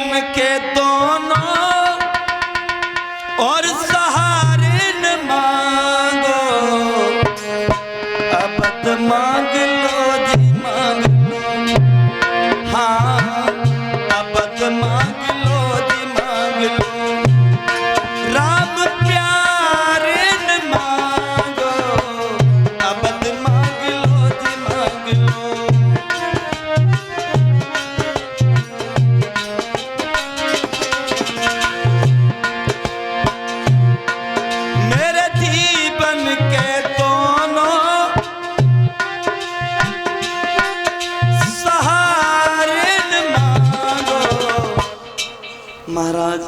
जीवन के दोनों और सहारे न मांगो, अबद मांग लो जी मांग लो, हाँ अबद मांग लो जी मांग लो। राम प्यारे न मांगो, अबद मांग लो जी मांग लो। मेरे जीवन के दोनों सहारे न मांगो। महाराज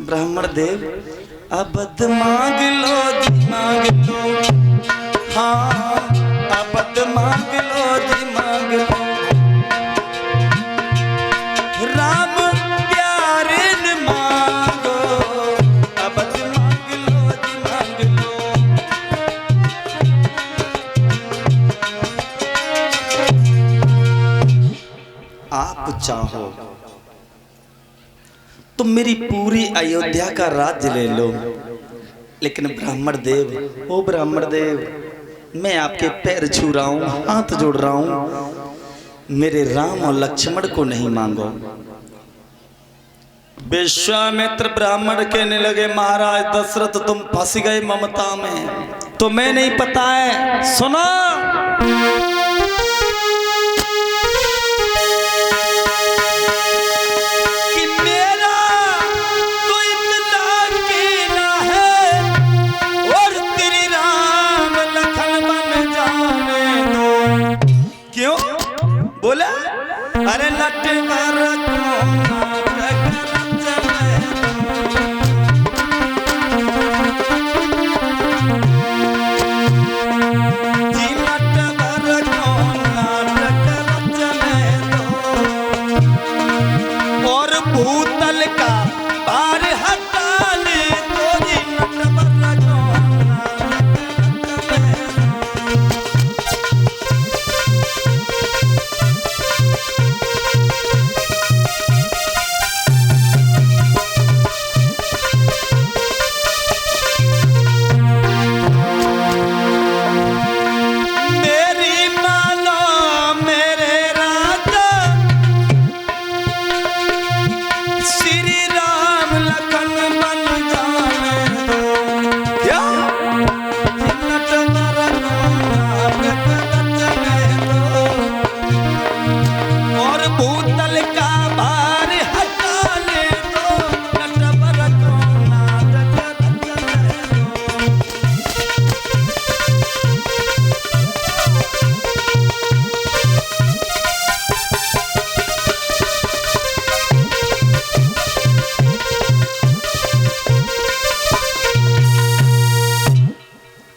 ब्राह्मण देव अबद मांग लो जी मांग लो, हाँ अबद मांग लो जी मांग लो। राम प्यारे न मांगो, अबद मांग लो जी मांग लो। आप चाहो तो मेरी पूरी अयोध्या का राज्य ले लो, लेकिन ब्राह्मण देव, ओ ब्राह्मण देव, मैं आपके पैर छू रहा हूं, हाथ जोड़ रहा हूं, मेरे राम और लक्ष्मण को नहीं मांगो। विश्वामित्र ब्राह्मण कहने लगे, महाराज दशरथ तुम फंस गए ममता में, तुम्हें नहीं पता है, सुनो। बोला अरे लट्टे और भूतल का पार हटा ले तो जी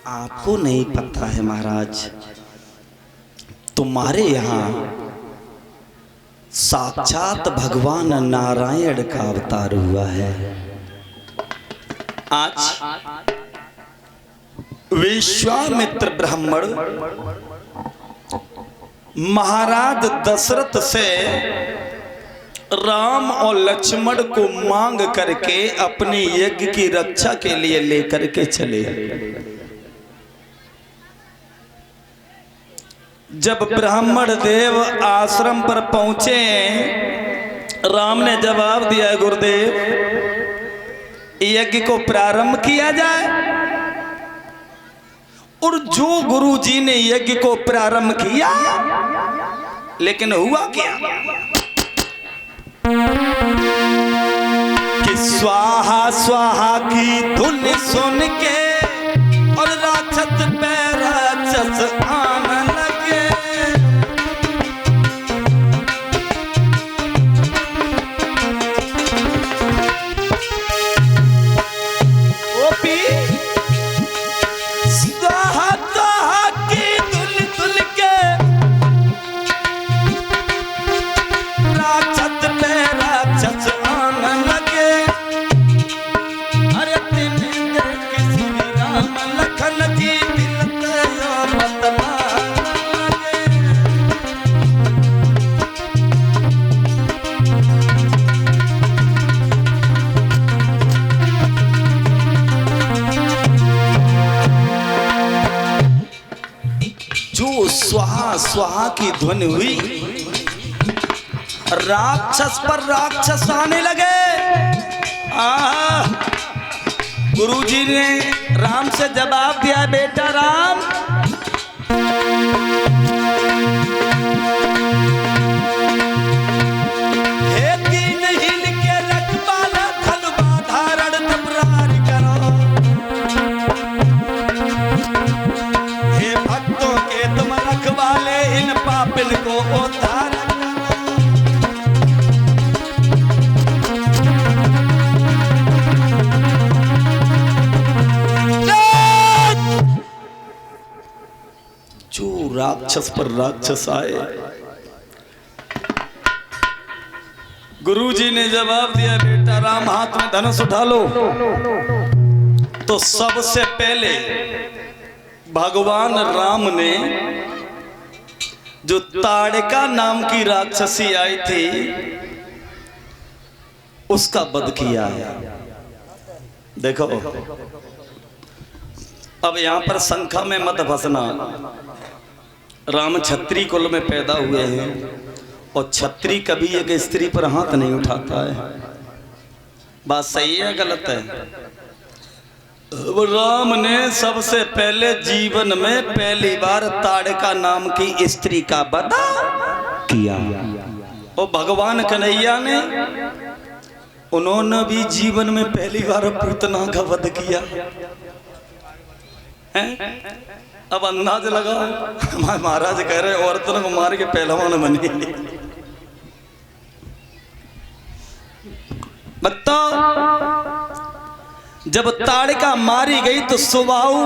आपको नहीं पता है महाराज, तुम्हारे यहाँ साक्षात भगवान नारायण का अवतार हुआ है। आज विश्वामित्र ब्राह्मण महाराज दशरथ से राम और लक्ष्मण को मांग करके अपने यज्ञ की रक्षा के लिए लेकर के चले। जब ब्राह्मण देव आश्रम पर पहुंचे, राम ने जवाब दिया, गुरुदेव यज्ञ को प्रारंभ किया जाए। और जो गुरु जी ने यज्ञ को प्रारंभ किया, लेकिन हुआ क्या कि स्वाहा स्वाहा की धुन सुन के और राक्षस पे राक्षस आने लगे। स्वाहा स्वाहा की धुन सुन के राक्षस पे राक्षस आने लगे। अरे दिन किसी राम लखन जी मिलते हो बतला लगे। स्वाहा की ध्वनि हुई, राक्षस पर राक्षस आने लगे। गुरुजी ने राम से जवाब दिया, बेटा राम, हे दीन हीन के रखवाला धनुबा धारण तपरार करो, हे भक्तों के तुम रखवाले इन पापिन को उद्धार। जो राक्षस पर राक्षस आए, गुरुजी ने जवाब दिया, बेटा राम हाथ में धनुष उठा लो। तो सबसे पहले भगवान राम ने जो ताड़का नाम की राक्षसी आई थी उसका वध किया है। देखो अब यहां पर संख्या में मत फंसना। राम क्षत्रिय कुल में पैदा हुए हैं और क्षत्रिय कभी एक स्त्री पर हाथ नहीं उठाता है। बात सही है गलत है? राम ने सबसे पहले जीवन में पहली बार ताड़का नाम की स्त्री का वध किया। और भगवान कन्हैया ने, उन्होंने भी जीवन में पहली बार पूतना का वध किया है? अब अंदाज लगा, हमारे महाराज कह रहे औरतों को मार के पहलवान बने। बताओ, जब ताड़का मारी गई तो सुबाहु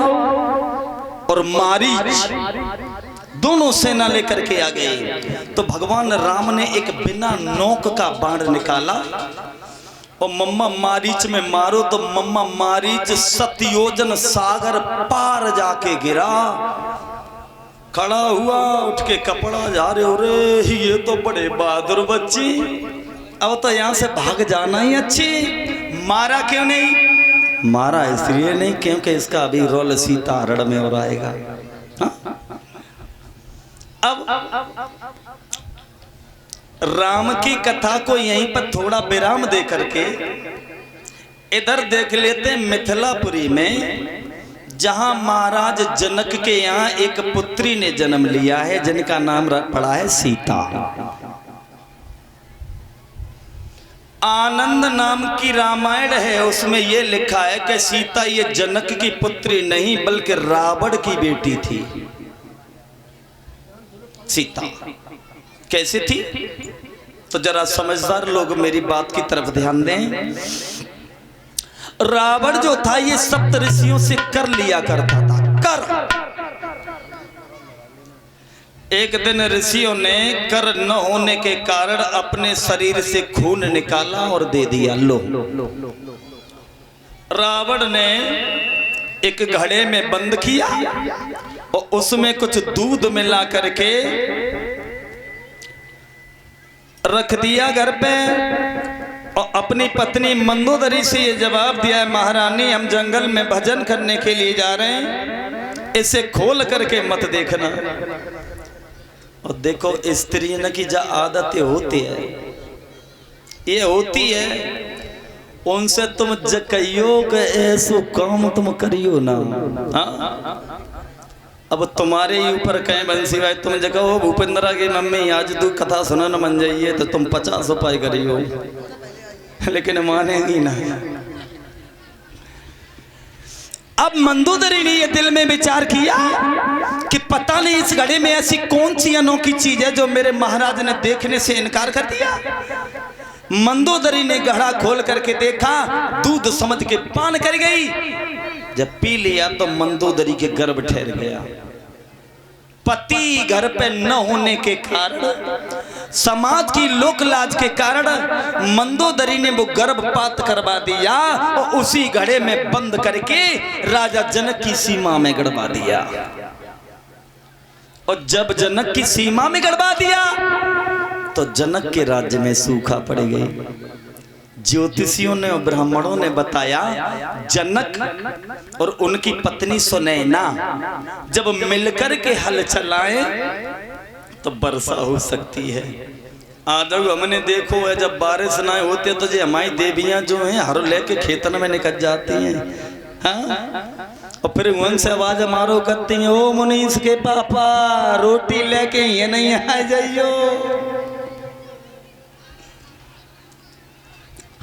और मारीच दोनों सेना लेकर के आ गए। तो भगवान राम ने एक बिना नोक का बाण निकाला और मम्मा मारीच में मारो तो मम्मा मारीच सतयोजन सागर पार जाके गिरा। खड़ा हुआ, उठ के कपड़ा जा रहे हो रे, ये तो बड़े बहादुर बच्ची, अब तो यहां से भाग जाना ही अच्छी। मारा क्यों नहीं? मारा इसलिए नहीं क्योंकि इसका अभी रोल सीता हरण में और आएगा। अब राम की कथा को यहीं पर थोड़ा विराम दे करके इधर देख लेते मिथिलापुरी में, जहां महाराज जनक के यहाँ एक पुत्री ने जन्म लिया है जिनका नाम पड़ा है सीता। आनंद नाम की रामायण है, उसमें यह लिखा है कि सीता ये जनक की पुत्री नहीं बल्कि रावण की बेटी थी। सीता कैसी थी? तो जरा समझदार लोग मेरी बात की तरफ ध्यान दें। रावण जो था ये सप्त ऋषियों से कर लिया करता था। कर एक दिन ऋषियों ने कर न होने के कारण अपने शरीर से खून निकाला और दे दिया। लो, रावण ने एक घड़े में बंद किया और उसमें कुछ दूध मिला करके रख दिया घर पे और अपनी पत्नी मंदोदरी से ये जवाब दिया, महारानी हम जंगल में भजन करने के लिए जा रहे हैं, इसे खोल करके मत देखना। और देखो स्त्रियों की जो आदतें होती है ये होती है, उनसे तुम जकइयो के ऐसो काम तुम करियो ना। हाँ, अब तुम्हारे ही ऊपर कहें बंसी भाई तुम जगह भूपेंद्रा की मम्मी आज तू कथा सुना न मन जाइए तो तुम 50 उपाय करियो, लेकिन मानेगी ना। अब मंदोदरी ने ये दिल में विचार किया कि पता नहीं इस घड़े में ऐसी कौन सी अनोखी चीज है जो मेरे महाराज ने देखने से इनकार कर दिया। मंदोदरी ने घड़ा खोल करके देखा, दूध समझ के पान कर गई। जब पी लिया तो मंदोदरी के गर्भ ठहर गया। पति घर पे न होने के कारण, समाज की लोक लाज के कारण मंदोदरी ने वो गर्भपात करवा दिया और उसी घड़े में बंद करके राजा जनक की सीमा में गड़वा दिया। और जब जनक की सीमा में गड़वा दिया तो जनक के राज्य में सूखा पड़ गई। ज्योतिषियों ने और ब्राह्मणों ने बताया, जनक और उनकी पत्नी सुनैना जब मिलकर के हल चलाए तो वर्षा हो सकती है। आज हमने देखो है जब बारिश ना होते तो जो हमारी देवियां जो हैं हर लेके खेतन में निकल जाती हैं, हाँ, और फिर उनसे आवाज मारो करती हैं, ओ मुनीस के पापा रोटी लेके ये नहीं आ जाइयो।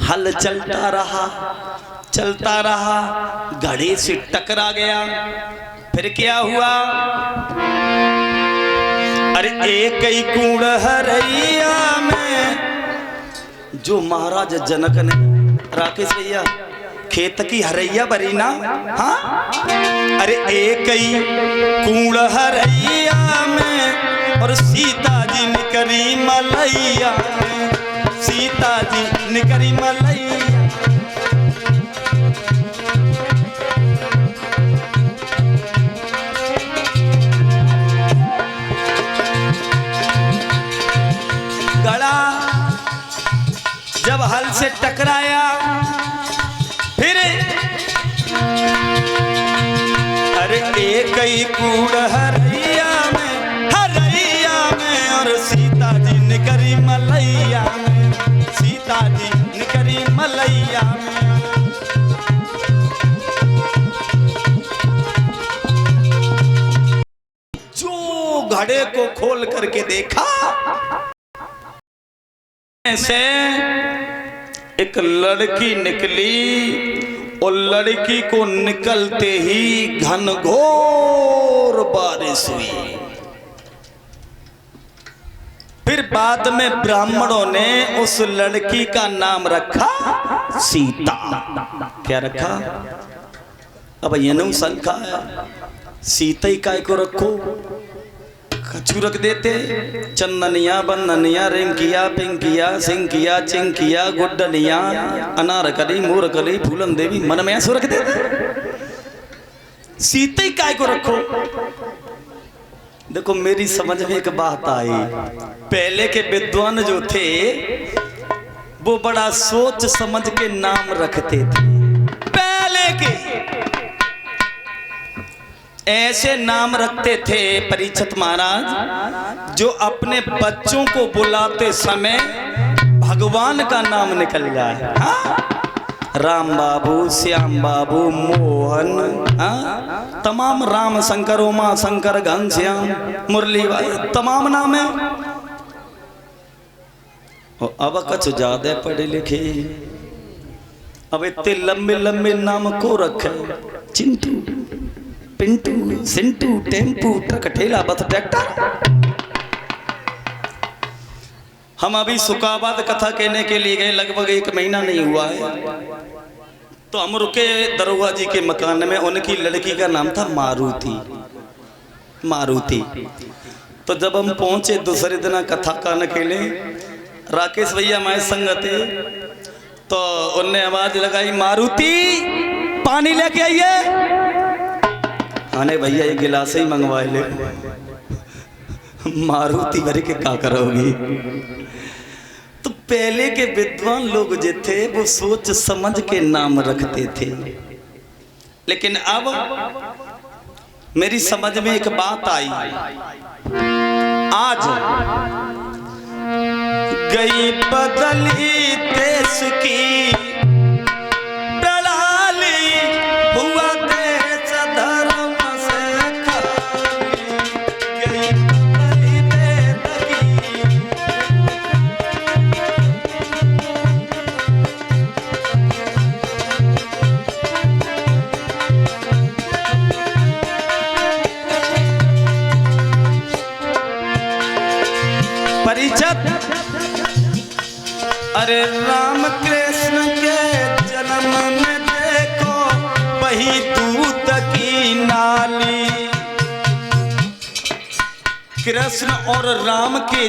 हल चलता रहा, घड़े से टकरा गया। फिर क्या हुआ? अरे एक ही कूड़ हरैया में, जो महाराज जनक ने, राकेश भैया खेत की हरैया भरी ना, हाँ, अरे एक ही कूड़ हरैया में और सीता जी निकरी मलैया में, सीता जी निकरी मलैया। गड़ा जब हल से टकराया, फिर अरे एक ही कूड़ हरैया में और सीता जी निकरी मलैया में, सीता जी निकरी मलैया में। जो घड़े को खोल करके देखा, से एक लड़की निकली और लड़की को निकलते ही घनघोर बारिश हुई। फिर बाद में ब्राह्मणों ने उस लड़की का नाम रखा सीता। क्या रखा? अब ये नहीं शंका है, सीता ही काय को रखो, कछु रख देते, चंदनिया बंदनिया रिंकिया पिंकिया सिंकिया चिंकिया गुड्डनिया अनारकली मोरकली फूलन देवी मन में ऐसा रख देते, सीता ही काय को रखो। देखो मेरी समझ में एक बात आई, पहले के विद्वान जो थे वो बड़ा सोच समझ के नाम रखते थे। पहले के ऐसे नाम रखते थे परीक्षित महाराज, जो अपने बच्चों को बुलाते समय भगवान का नाम निकल जाए। हाँ? राम बाबू, श्याम बाबू, मोहन, हाँ? तमाम राम शंकर, उमा शंकर, घनश्याम, मुरली भाई, तमाम नाम है। अब कुछ ज्यादा पढ़े लिखे, अब इतने लंबे लंबे नाम को रखे, चिंटू, पिंटू, सिंटू, टेम्पू, ट्रक, ठेला, बस, ट्रैक्टर। हम अभी सुकाबाद कथा कहने के लिए गए, लगभग 1 महीना नहीं हुआ है, तो हम रुके दरोगा जी के मकान में। उनकी लड़की का नाम था मारुति। मारुति। तो जब हम पहुंचे दूसरे दिन कथा कहने के लिए, राकेश भैया हमारे संगते, तो उनने आवाज लगाई, मारुति पानी लेके आइए। आने भैया ये गिलास ही मंगवा ले। मारुति भर के क्या करोगी? तो पहले के विद्वान लोग जो थे वो सोच समझ के नाम रखते थे। लेकिन अब मेरी समझ में एक बात आई, आज गई बदली देश की प्रणाली, हुआ देश धर्म से खाली, गई बदली देश की। परिषद अरे राम कृष्ण के जन्म में देखो वही दूध की नाली। कृष्ण और राम के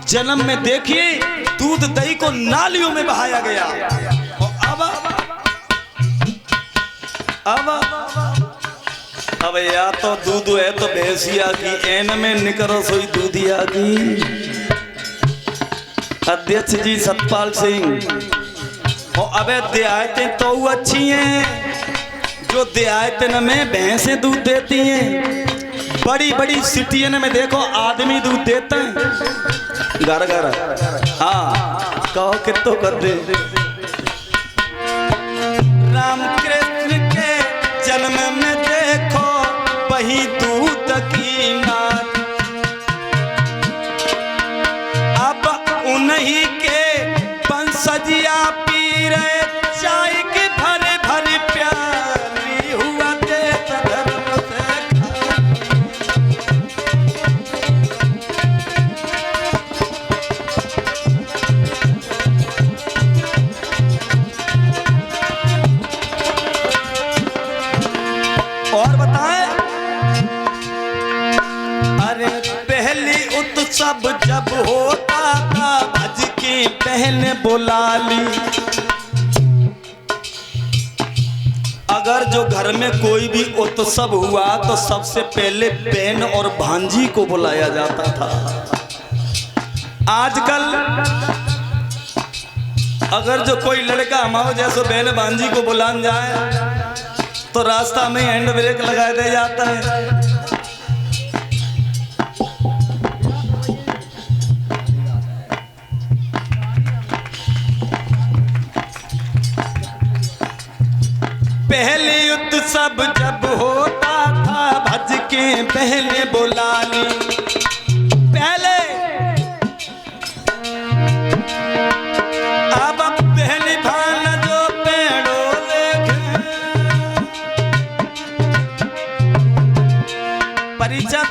जन्म में देखिए दूध दही को नालियों में बहाया गया। और अब या तो दूध है तो भैंसिया की, एन में निकरो सोई दूधिया की। अध्यक्ष जी सतपाल सिंह, और अबे देहातें तो अच्छी हैं जो देहातन में भैंसें दूध देती हैं, बड़ी बड़ी सिटियन में देखो आदमी दूध देते हैं घर घर। हाँ कहो कितो कर दे। राम कृष्ण के जन्म में देखो वही दूध की नात, अब उन्हीं के बंसजिया पी रहे चाय की भरे भरे प्यारी हुआ देश धर्म से। और बताएं, अरे पहली उत्सव जब होता था भज के बहन बुला ली। अगर जो घर में कोई भी उत्सव हुआ तो सबसे पहले बहन और भांजी को बुलाया जाता था। आजकल अगर जो कोई लड़का हमारे जैसे बहन भांजी को बुलाने जाए तो रास्ता में हैंड ब्रेक लगा दिया जाता है। पहले उत्सव जब होता था भज के पहले बुला ली। पहले अब पहली भान जो पेड़ों देखे परिचय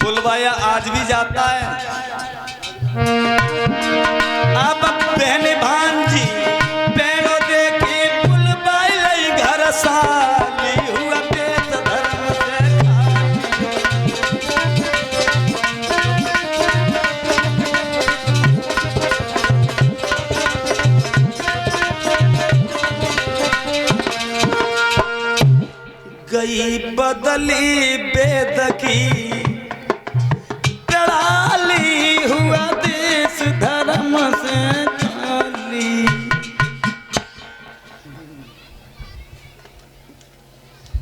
बुलवाया आज भी जाता है। अब बहन भांजी पेड़ों देखे साली हुआ देश धर्म से। गई बदली बेद की